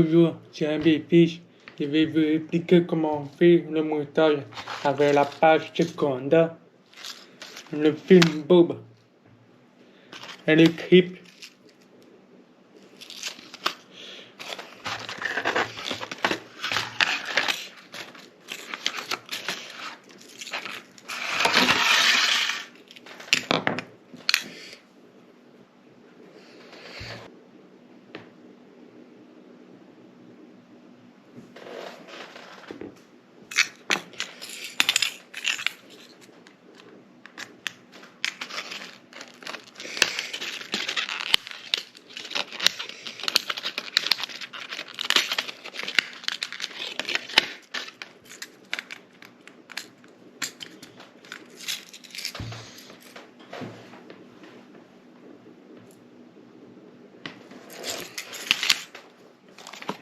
Bonjour, c'est un Fiche. Je vais vous expliquer comment on fait le montage avec la page seconde, le film Bob et le clip.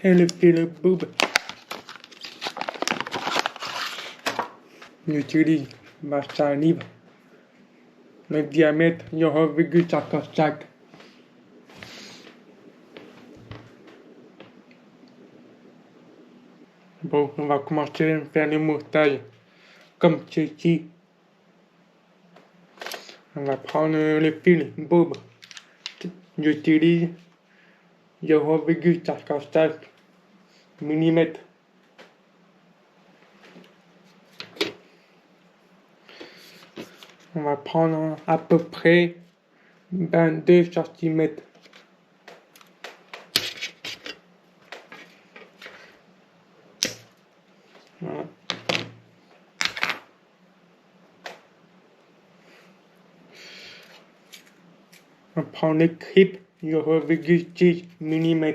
Et le film Bob. J'utilise ma salive. Le diamètre 0,55. Bon, on va commencer à faire le montage comme ceci. On va prendre le fil Bob. J'utilise 0,55 mm. On va prendre à peu près 22 cm. Voilà. On prend le clip 0,6 mm.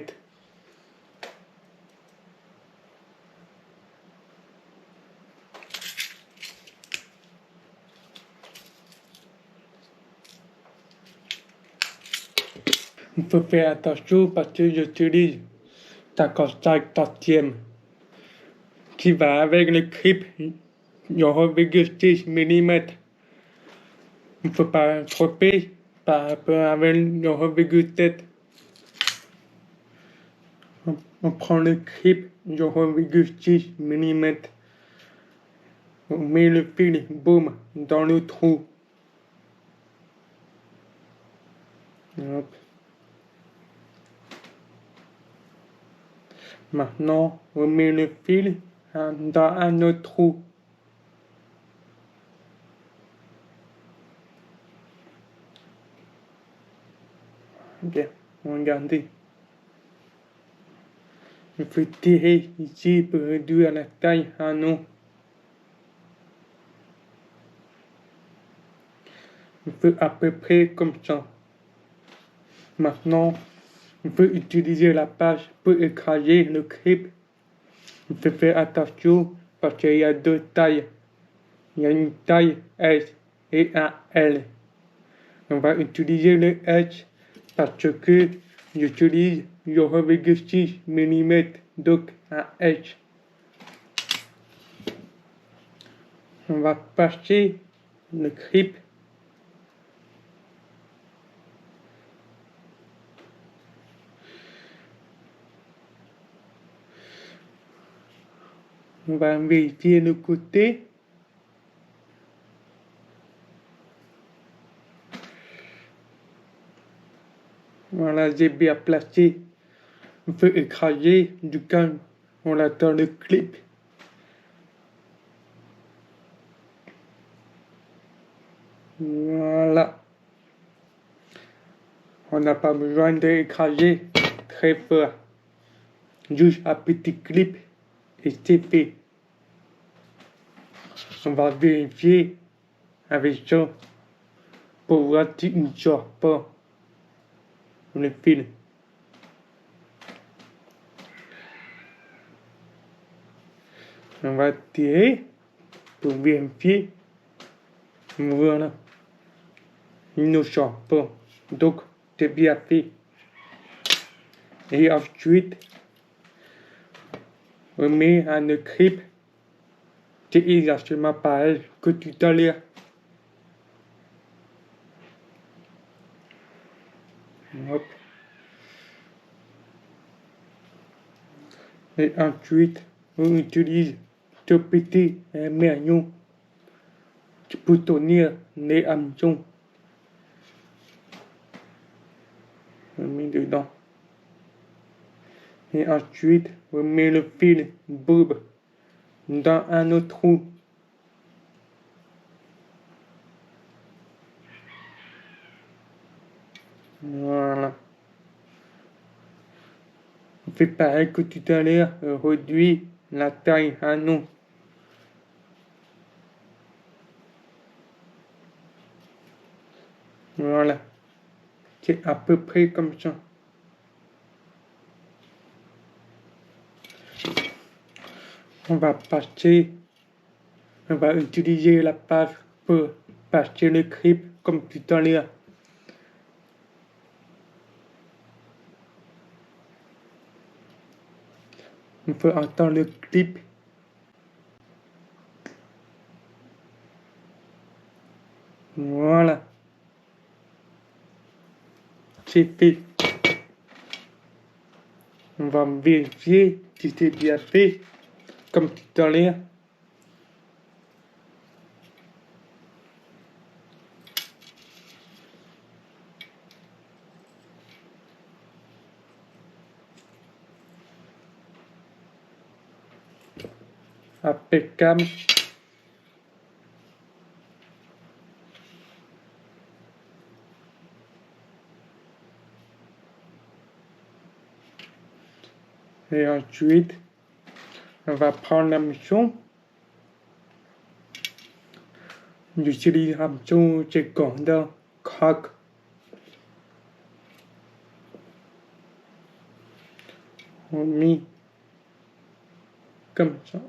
Il faut faire attention parce que j'utilise 55 centièmes qui va avec le clip 0,6 mm. Il ne faut pas tromper par rapport avec 0,7. On prend le clip 0,6 mm. On met le fil, boum, dans le trou. Hop. Maintenant, on met le fil dans un autre trou. Bien, regardez. Il faut tirer ici pour réduire la taille à nous. Il faut à peu près comme ça. Maintenant, il faut utiliser la page pour écraser le clip. Il faut faire attention parce qu'il y a deux tailles. Il y a une taille S et un L. On va utiliser le S parce que j'utilise 0,6 mm, donc un S. On va passer le clip. On va vérifier le côté. Voilà, j'ai bien placé. On peut écraser du calme. On attend le clip. Voilà. On n'a pas besoin d'écraser très fort. Juste un petit clip et c'est fait. On va vérifier avec ça pour voir s'il ne sort pas le fil. On va tirer pour vérifier. Voilà. Il ne sort pas. Donc, c'est bien fait. Et ensuite, on met un clip. C'est exactement pareil que tout à l'heure. Hop. Et ensuite, on utilise ce petit ménion pour tenir les hameçons. On met dedans. Et ensuite, on met le fil bob dans un autre trou. Voilà. On fait pareil que tout à l'heure, on réduit la taille à non. Voilà. C'est à peu près comme ça. On va utiliser la page pour passer le clip comme tout à l'heure. On peut entendre le clip. Voilà. C'est fait. On va vérifier si c'est bien fait comme tout à l'heure. Impeccable. Et ensuite, on va prendre la mission. J'utilise la mission secondaire crack. On met comme ça.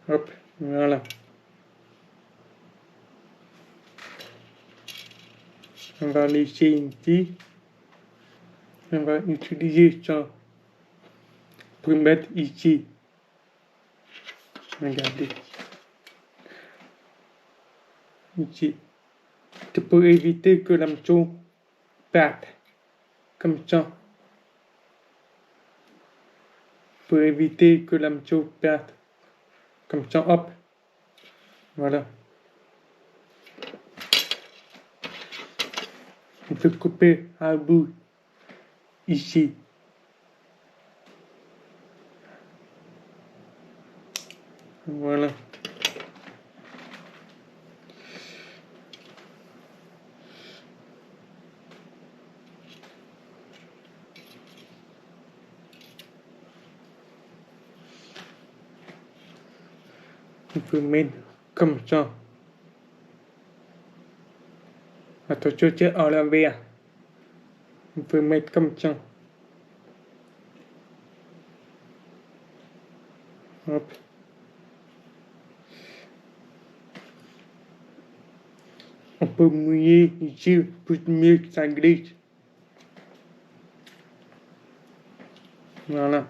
Hop, voilà. On va laisser ici. On va utiliser ça pour mettre ici. Regardez. Ici. C'est pour éviter que l'hameçon parte. Comme ça. Pour éviter que l'hameçon parte. Comme ça, hop. Voilà. On peut couper un bout ici. Voilà. On peut mettre comme ça. Attention, c'est en l'envers. On peut mettre comme ça. Hop. On peut mouiller ici pour mieux que ça glisse. Voilà.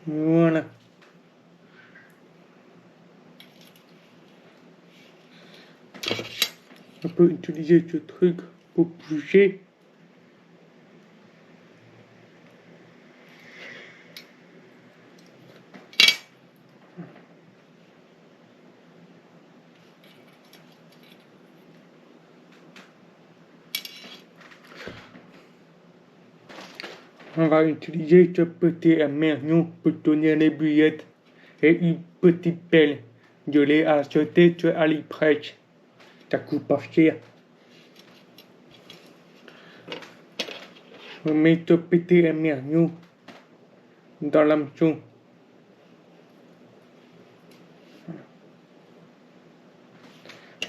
Voilà. On peut utiliser ce truc pour bouger. On va utiliser ce petit ménion pour tenir les billettes et une petite pelle. Je l'ai acheté sur AliExpress. Ça coûte pas cher. On met ce petit ménion dans l'hameçon.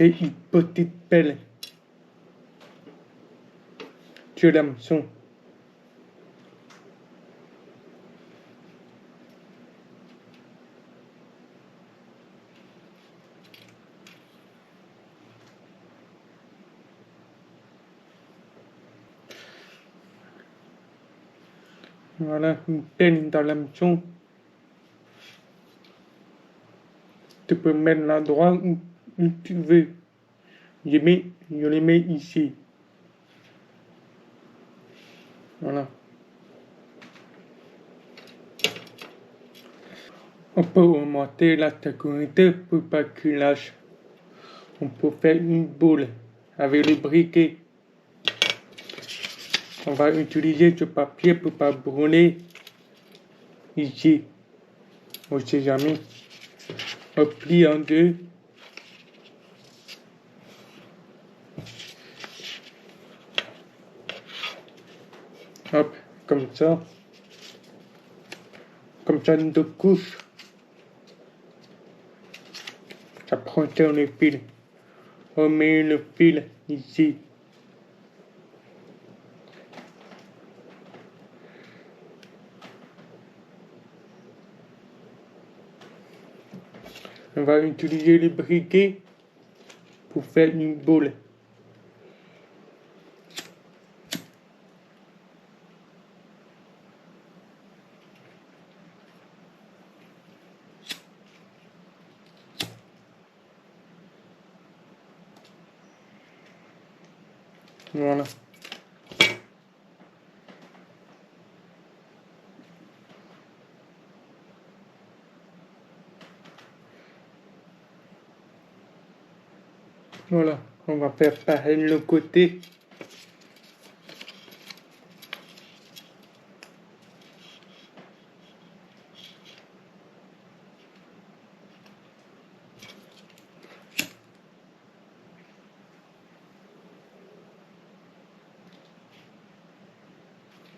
Et une petite pelle sur l'hameçon. Voilà, une peine dans l'hameçon. Tu peux mettre l'endroit où tu veux. Je les mets ici. Voilà. On peut augmenter la sécurité pour pas qu'il lâche. On peut faire une boule avec le briquet. On va utiliser ce papier pour pas brûler ici. On sait jamais. On plie en deux. Hop, comme ça. Comme ça, une deux couches. Ça prend sur le fil. On met le fil ici. On va utiliser le briquet pour faire une boule. Voilà. Voilà, on va faire pareil de l'autre côté.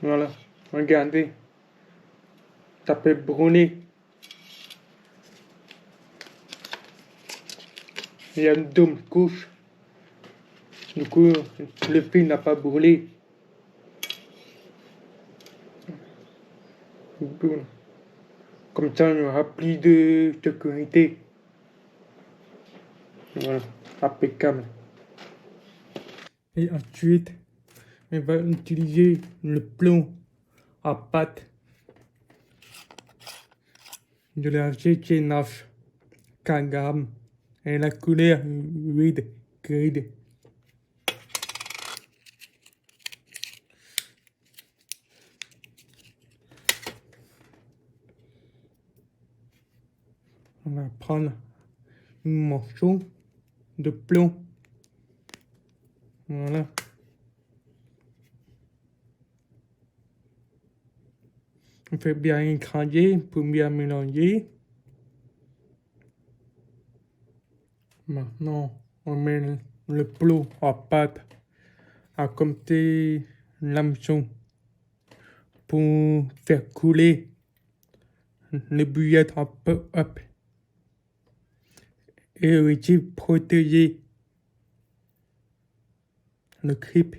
Voilà, regardez. Ça peut brûler. Il y a une double couche. Du coup, le fil n'a pas brûlé. Comme ça, il n'y aura plus de sécurité. Voilà, impeccable. Et ensuite, on va utiliser le plomb à pâte de la GT9 kg et la couleur huile grise. On va prendre un morceau de plomb. Voilà. On fait bien écraser pour bien mélanger. Maintenant, on met le plomb à pâte à côté l'hameçon pour faire couler le bouillette un peu up et aussi protéger le clip.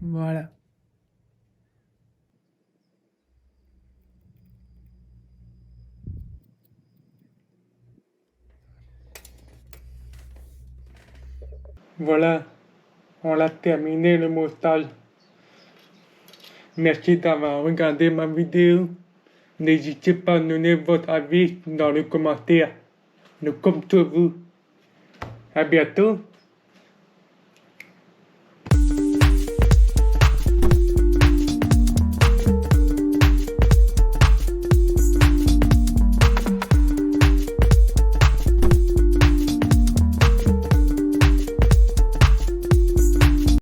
Voilà. Voilà, on a terminé le montage. Merci d'avoir regardé ma vidéo. N'hésitez pas à donner votre avis dans les commentaires. Nous comptons sur vous. À bientôt.